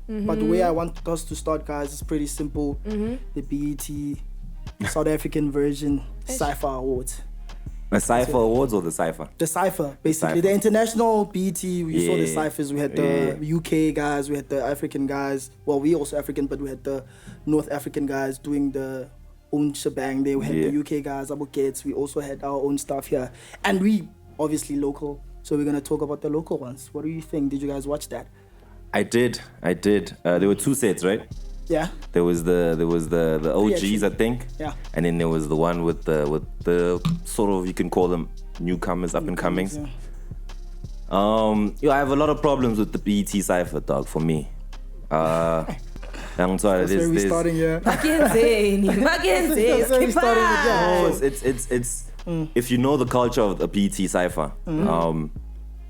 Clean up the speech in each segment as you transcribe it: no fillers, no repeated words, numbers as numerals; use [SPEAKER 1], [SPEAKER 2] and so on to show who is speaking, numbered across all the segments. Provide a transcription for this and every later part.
[SPEAKER 1] But the way I want us to start, guys, is pretty simple. The BET South African version Cypher Awards.
[SPEAKER 2] The Cypher Awards or the Cypher?
[SPEAKER 1] The Cypher, basically. The international BET, we saw the Cyphers. We had the UK guys, we had the African guys. Well, we also African, but we had the North African guys doing the own shebang there. We had the UK guys, Abu Gates. We also had our own stuff here. And we, obviously, local. So we're going to talk about the local ones. What do you think? Did you guys watch that?
[SPEAKER 2] I did. There were 2 sets, right?
[SPEAKER 1] Yeah.
[SPEAKER 2] There was the OGs, I think.
[SPEAKER 1] Yeah.
[SPEAKER 2] And then there was the one with the sort of, you can call them newcomers, up and comings.
[SPEAKER 1] Yeah.
[SPEAKER 2] I have a lot of problems with the BET Cypher, dog, for me. I'm sorry.
[SPEAKER 1] That's where we're starting here.
[SPEAKER 2] It's if you know the culture of the BET Cypher,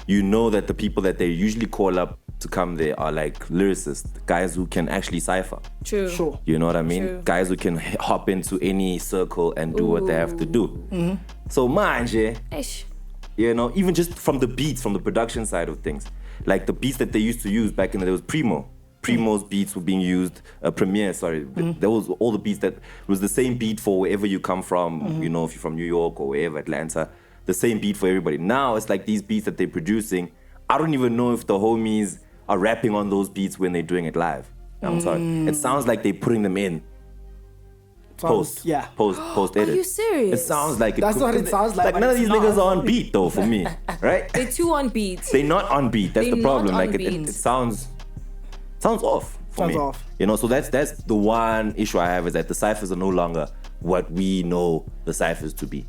[SPEAKER 2] you know that the people that they usually call up to come there are like lyricists, guys who can actually cypher.
[SPEAKER 3] True.
[SPEAKER 1] Sure.
[SPEAKER 2] You know what I mean?
[SPEAKER 3] True.
[SPEAKER 2] Guys who can hop into any circle and do what they have to do. So manje, you know, even just from the beats, from the production side of things, like the beats that they used to use back in the day was Primo's beats were being used, Premier, sorry. There was all the beats that was the same beat for wherever you come from, you know, if you're from New York or wherever, Atlanta, the same beat for everybody. Now it's like these beats that they're producing, I don't even know if the homies are rapping on those beats when they're doing it live. I'm sorry. It sounds like they're putting them in post edit.
[SPEAKER 3] Are you serious?
[SPEAKER 2] It sounds like
[SPEAKER 1] That's what it sounds like.
[SPEAKER 2] None of these niggas are on beat though for me, right?
[SPEAKER 3] They're too on beat.
[SPEAKER 2] They're not on beat. That's
[SPEAKER 3] They're
[SPEAKER 2] the problem.
[SPEAKER 3] not on
[SPEAKER 2] Like it sounds off for me.
[SPEAKER 1] Sounds off.
[SPEAKER 2] You know, so that's the one issue I have is that the ciphers are no longer what we know the ciphers to be.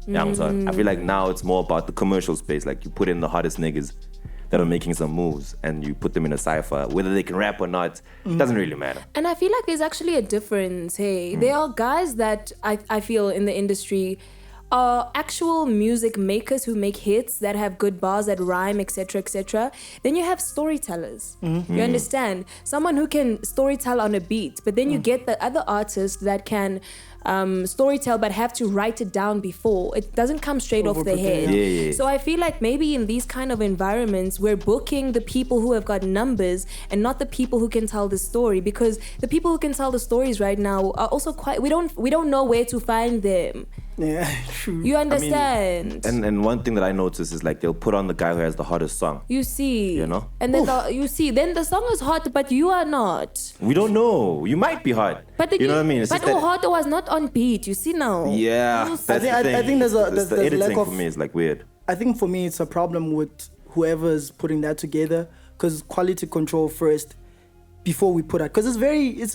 [SPEAKER 2] Yeah, I'm sorry. I feel like now it's more about the commercial space. Like you put in the hottest niggas that are making some moves and you put them in a cypher, whether they can rap or not, doesn't really matter.
[SPEAKER 3] And I feel like there's actually a difference. Hey, there are guys that I feel in the industry are actual music makers who make hits that have good bars that rhyme, etc., etc. Then you have storytellers. You understand? Someone who can storytell on a beat, but then you get the other artists that can storytell but have to write it down before. It doesn't come straight off their head.
[SPEAKER 2] Yeah.
[SPEAKER 3] So I feel like maybe in these kind of environments we're booking the people who have got numbers and not the people who can tell the story, because the people who can tell the stories right now are also quite, we don't know where to find them.
[SPEAKER 1] Yeah, true.
[SPEAKER 3] You understand?
[SPEAKER 2] I mean, and one thing that I notice is like they'll put on the guy who has the hottest song.
[SPEAKER 3] You see,
[SPEAKER 2] You know?
[SPEAKER 3] and then then the song is hot, but you are not.
[SPEAKER 2] We don't know. You might be hot.
[SPEAKER 3] But
[SPEAKER 2] you know what I mean? It's
[SPEAKER 3] but
[SPEAKER 2] just that,
[SPEAKER 3] hot was not on beat. You see now.
[SPEAKER 2] yeah, that's the thing.
[SPEAKER 1] I think there's
[SPEAKER 2] the editing
[SPEAKER 1] lack of,
[SPEAKER 2] for me is like weird.
[SPEAKER 1] I think for me it's a problem with whoever's putting that together, because quality control first before we put out, because it's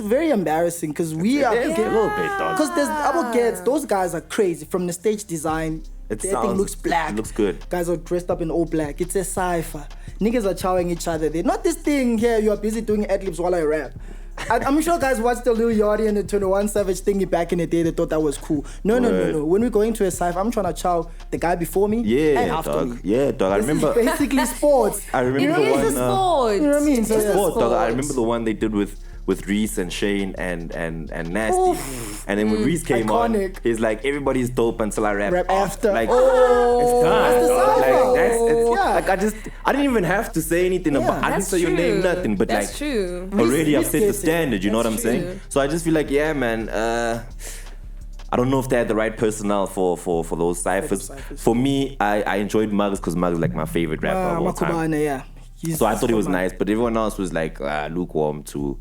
[SPEAKER 1] very embarrassing, because we are
[SPEAKER 2] a little bit, dog.
[SPEAKER 1] because there's Abu Gates, those guys are crazy from the stage design. Everything looks black.
[SPEAKER 2] It looks good.
[SPEAKER 1] Guys are dressed up in all black. It's a cypher. Niggas are chowing each other. They're not this thing here. You are busy doing ad-libs while I rap. I'm sure guys watched the Lil Yachty and the 21 Savage thingy back in the day. They thought that was cool. No. When we go into a cypher, I'm trying to chow the guy before me and after
[SPEAKER 2] dog.
[SPEAKER 1] me.
[SPEAKER 2] Yeah, dog. I remember.
[SPEAKER 1] This is basically sports.
[SPEAKER 2] I remember the one.
[SPEAKER 3] It's a sport.
[SPEAKER 1] You know what I mean? So,
[SPEAKER 3] It's a
[SPEAKER 2] Sport, dog. I
[SPEAKER 3] sport.
[SPEAKER 2] remember the one they did with Reese and Shane and Nasty. And then when Reese came
[SPEAKER 1] iconic.
[SPEAKER 2] on, he's like, everybody's dope until I rap
[SPEAKER 1] after.
[SPEAKER 2] Like,
[SPEAKER 1] Oh,
[SPEAKER 2] it's done.
[SPEAKER 1] that's the
[SPEAKER 2] dog.
[SPEAKER 1] cypher.
[SPEAKER 2] Like,
[SPEAKER 1] Yeah.
[SPEAKER 2] I didn't even have to say anything about, I didn't
[SPEAKER 3] That's
[SPEAKER 2] say your name,
[SPEAKER 3] true.
[SPEAKER 2] nothing, but
[SPEAKER 3] That's
[SPEAKER 2] like,
[SPEAKER 3] true.
[SPEAKER 2] already I've
[SPEAKER 1] Reese
[SPEAKER 2] set the
[SPEAKER 1] gets it.
[SPEAKER 2] standard, you know what I'm
[SPEAKER 3] That's
[SPEAKER 2] saying?
[SPEAKER 3] true.
[SPEAKER 2] So I just feel like, yeah, man, I don't know if they had the right personnel for those ciphers.
[SPEAKER 1] ciphers.
[SPEAKER 2] For me, I enjoyed Muggs because Muggs is like my favorite rapper of all time.
[SPEAKER 1] Makubane, yeah.
[SPEAKER 2] So I thought it was nice, but everyone else was like lukewarm to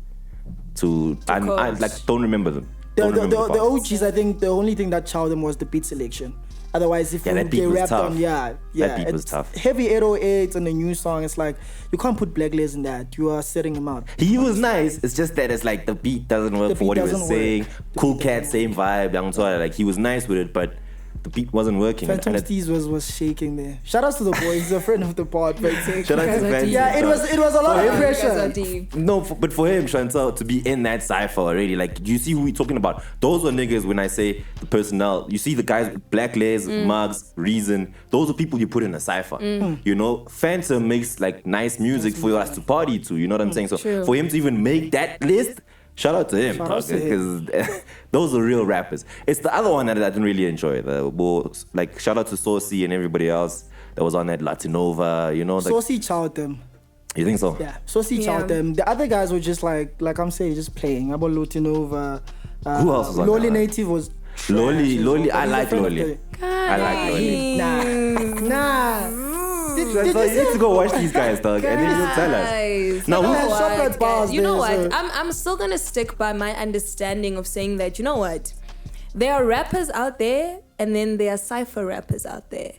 [SPEAKER 2] I like don't remember them.
[SPEAKER 1] The OGs, I think the only thing that chowed them was the beat selection. Otherwise, if
[SPEAKER 2] that beat
[SPEAKER 1] they
[SPEAKER 2] was
[SPEAKER 1] rapped
[SPEAKER 2] tough.
[SPEAKER 1] on,
[SPEAKER 2] That beat was
[SPEAKER 1] it's
[SPEAKER 2] tough.
[SPEAKER 1] Heavy 808s and the new song, it's like, you can't put Black Layers in that. You are setting him out.
[SPEAKER 2] He was nice. It's just that it's like the beat doesn't work
[SPEAKER 1] The
[SPEAKER 2] for what
[SPEAKER 1] beat
[SPEAKER 2] he was
[SPEAKER 1] doesn't
[SPEAKER 2] saying.
[SPEAKER 1] work.
[SPEAKER 2] Cool Cat, same vibe. Young Toy, like he was nice with it, but the beat wasn't working.
[SPEAKER 1] Phantom
[SPEAKER 2] And it-
[SPEAKER 1] Steez was shaking there. Shout out to the boy, he's a friend of the pod. But
[SPEAKER 2] Shout out to
[SPEAKER 3] guys are
[SPEAKER 2] Vance.
[SPEAKER 3] deep.
[SPEAKER 1] yeah, it was a lot of
[SPEAKER 3] You guys are
[SPEAKER 1] pressure.
[SPEAKER 3] deep.
[SPEAKER 2] No, but for him, Chantal, to be in that cypher already, like, do you see who we're talking about? Those are niggas, when I say the personnel, you see the guys, Black Layers, Mugs, Reason, those are people you put in a cypher. You know, Phantom makes, like, nice music for us to party to, you know what I'm saying? So
[SPEAKER 3] True.
[SPEAKER 2] for him to even make that list, shout out to him,
[SPEAKER 1] Shout out to
[SPEAKER 2] because those are real rappers. It's the other one that I didn't really enjoy. Like, shout out to Saucy and everybody else that was on that Loatinover, you know? Like,
[SPEAKER 1] Saucy chowed them.
[SPEAKER 2] You think so?
[SPEAKER 1] Yeah. So see out them. The other guys were just like I'm saying, just playing. About loatinover.
[SPEAKER 2] Who else was on
[SPEAKER 1] Loli
[SPEAKER 2] that?
[SPEAKER 1] Native was
[SPEAKER 2] Loli. I like Loli. I like Loli.
[SPEAKER 1] Nah.
[SPEAKER 2] You need to go watch these guys, dog, and then you'll tell us.
[SPEAKER 3] No,
[SPEAKER 1] You
[SPEAKER 3] know what? I'm still gonna stick by my understanding of saying that. You know what? There are rappers out there, and then there are cypher rappers out there.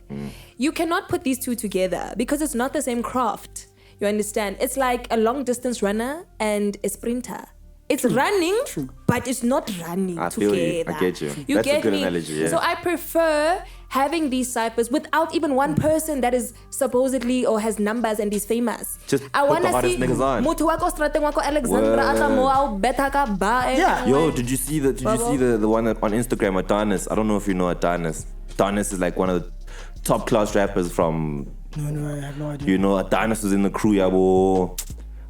[SPEAKER 3] You cannot put these two together because it's not the same craft. You understand? It's like a long distance runner and a sprinter. It's running, but it's not running
[SPEAKER 2] I
[SPEAKER 3] together.
[SPEAKER 2] feel you. I get you.
[SPEAKER 3] You
[SPEAKER 2] That's
[SPEAKER 3] get
[SPEAKER 2] a good
[SPEAKER 3] me?
[SPEAKER 2] analogy, yeah.
[SPEAKER 3] So I prefer having these ciphers without even one person that is supposedly or has numbers and is famous.
[SPEAKER 2] Just
[SPEAKER 3] I
[SPEAKER 2] put
[SPEAKER 3] wanna
[SPEAKER 2] the hottest
[SPEAKER 3] see
[SPEAKER 2] niggas on.
[SPEAKER 3] Muthu wako Strateng wako Alexandra Atamoa Betaka Ba.
[SPEAKER 1] Yeah.
[SPEAKER 2] Yo, did you see the one that on Instagram, Adonis? I don't know if you know Adonis. Adonis is like one of the top class rappers from.
[SPEAKER 1] No, I have no idea.
[SPEAKER 2] You know, Adonis was in the crew, yabo.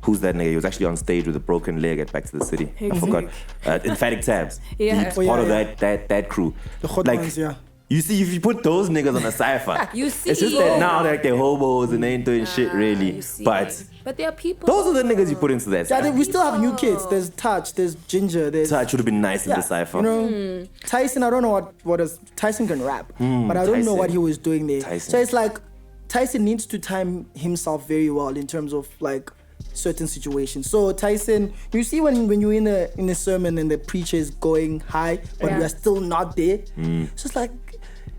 [SPEAKER 2] Who's that nigga? He was actually on stage with a broken leg at Back to the City. I forgot. Emphatic Tabs.
[SPEAKER 3] Yeah.
[SPEAKER 2] He's part of that crew.
[SPEAKER 1] The hot ones, yeah.
[SPEAKER 2] You see, if you put those niggas on a cypher,
[SPEAKER 3] You see.
[SPEAKER 2] it's just that now they're hobos and they ain't doing shit really.
[SPEAKER 3] You see.
[SPEAKER 2] But
[SPEAKER 3] there are people.
[SPEAKER 2] those are the niggas you put into that
[SPEAKER 1] Yeah,
[SPEAKER 2] cypher.
[SPEAKER 1] we still have new kids. There's Touch, there's Ginger, there's...
[SPEAKER 2] Touch would have been nice in the cypher.
[SPEAKER 1] You know, Tyson, I don't know what is... Tyson can rap, but I don't know what he was doing there.
[SPEAKER 2] Tyson.
[SPEAKER 1] So it's like, Tyson needs to time himself very well in terms of like certain situations. So Tyson, you see when you're in a sermon and the preacher is going high, but we are still not there. It's just like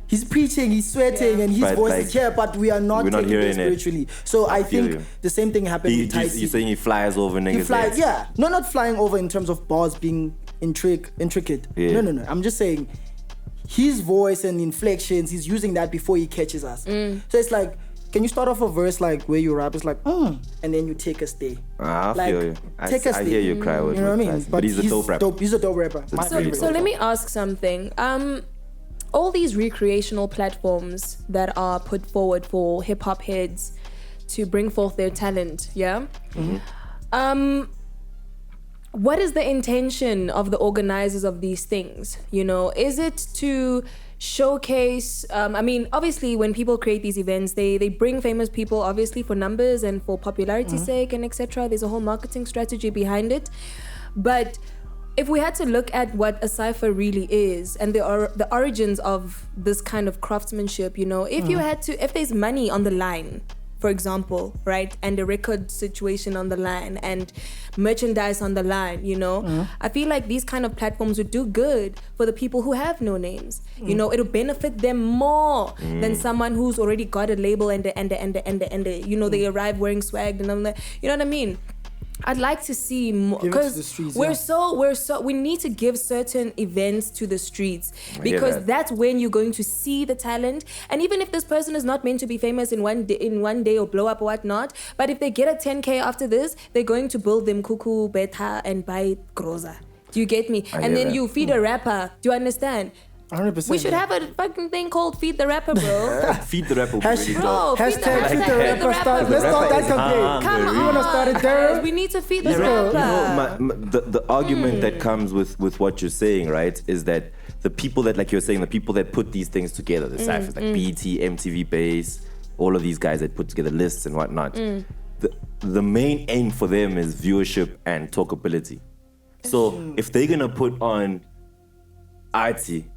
[SPEAKER 1] he's preaching, he's sweating, and his
[SPEAKER 2] But
[SPEAKER 1] voice
[SPEAKER 2] like,
[SPEAKER 1] is here, but we are not taking
[SPEAKER 2] hearing
[SPEAKER 1] it spiritually. So I
[SPEAKER 2] feel
[SPEAKER 1] think
[SPEAKER 2] you.
[SPEAKER 1] the same thing happened with Tyson.
[SPEAKER 2] You're saying he flies over niggas'
[SPEAKER 1] He flies,
[SPEAKER 2] heads.
[SPEAKER 1] yeah. No, not flying over in terms of bars being intricate.
[SPEAKER 2] Yeah.
[SPEAKER 1] No. I'm just saying his voice and inflections, he's using that before he catches us. So it's like, can you start off a verse like where you rap? It's like, and then you take us there.
[SPEAKER 2] I
[SPEAKER 1] Like,
[SPEAKER 2] feel you.
[SPEAKER 1] take us
[SPEAKER 2] I
[SPEAKER 1] there.
[SPEAKER 2] hear you cry with
[SPEAKER 1] You know what I mean?
[SPEAKER 2] Tyson. But he's a dope rapper.
[SPEAKER 1] He's a dope rapper. My favorite
[SPEAKER 3] So let me ask something. All these recreational platforms that are put forward for hip hop heads to bring forth their talent, yeah? What is the intention of the organizers of these things? You know, is it to showcase, I mean, obviously when people create these events, they bring famous people obviously for numbers and for popularity's sake and etc. There's a whole marketing strategy behind it. But if we had to look at what a cypher really is and the origins of this kind of craftsmanship, you know, if there's money on the line, for example, right, and a record situation on the line and merchandise on the line, you know, I feel like these kind of platforms would do good for the people who have no names. You know, it'll benefit them more than someone who's already got a label and you know, they arrive wearing swag and all that. You know what I mean? I'd like to see more because we need to give certain events to the streets because that's when you're going to see the talent. And even if this person is not meant to be famous in one day or blow up or whatnot, but if they get a 10K after this, they're going to build them kuku, beta, and buy groza. Do you get me? And then you feed a rapper. Do you understand?
[SPEAKER 1] 100%.
[SPEAKER 3] We should have a fucking thing called Feed the Rapper, bro.
[SPEAKER 2] Feed the rapper.
[SPEAKER 3] Bro,
[SPEAKER 1] Hashtag Feed the Rapper. Let's start that campaign.
[SPEAKER 3] Come on.
[SPEAKER 1] You want to start it, Dero?
[SPEAKER 3] We need to feed the
[SPEAKER 1] go.
[SPEAKER 3] rapper.
[SPEAKER 2] You know, the argument that comes with what you're saying, right, is that the people that, like you're saying, the people that put these things together, the ciphers, like BET, MTV Base, all of these guys that put together lists and whatnot, the main aim for them is viewership and talkability. So if they're going to put on Artie,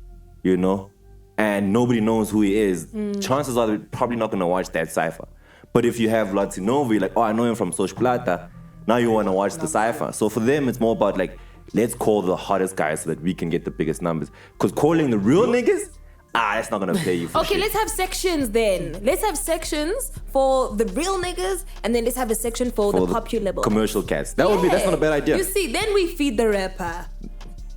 [SPEAKER 2] you know, and nobody knows who he is, chances are they're probably not going to watch that cypher. But if you have loatinover, you're like, oh, I know him from Social Plata, now you want to watch the cypher. So for them, it's more about like, let's call the hottest guys so that we can get the biggest numbers. Because calling the real niggas, that's not going to pay you for
[SPEAKER 3] Okay,
[SPEAKER 2] shit.
[SPEAKER 3] let's have sections then. Let's have sections for the real niggas and then let's have a section for the popular boys.
[SPEAKER 2] commercial cats. That's not a bad idea.
[SPEAKER 3] You see, then we feed the rapper.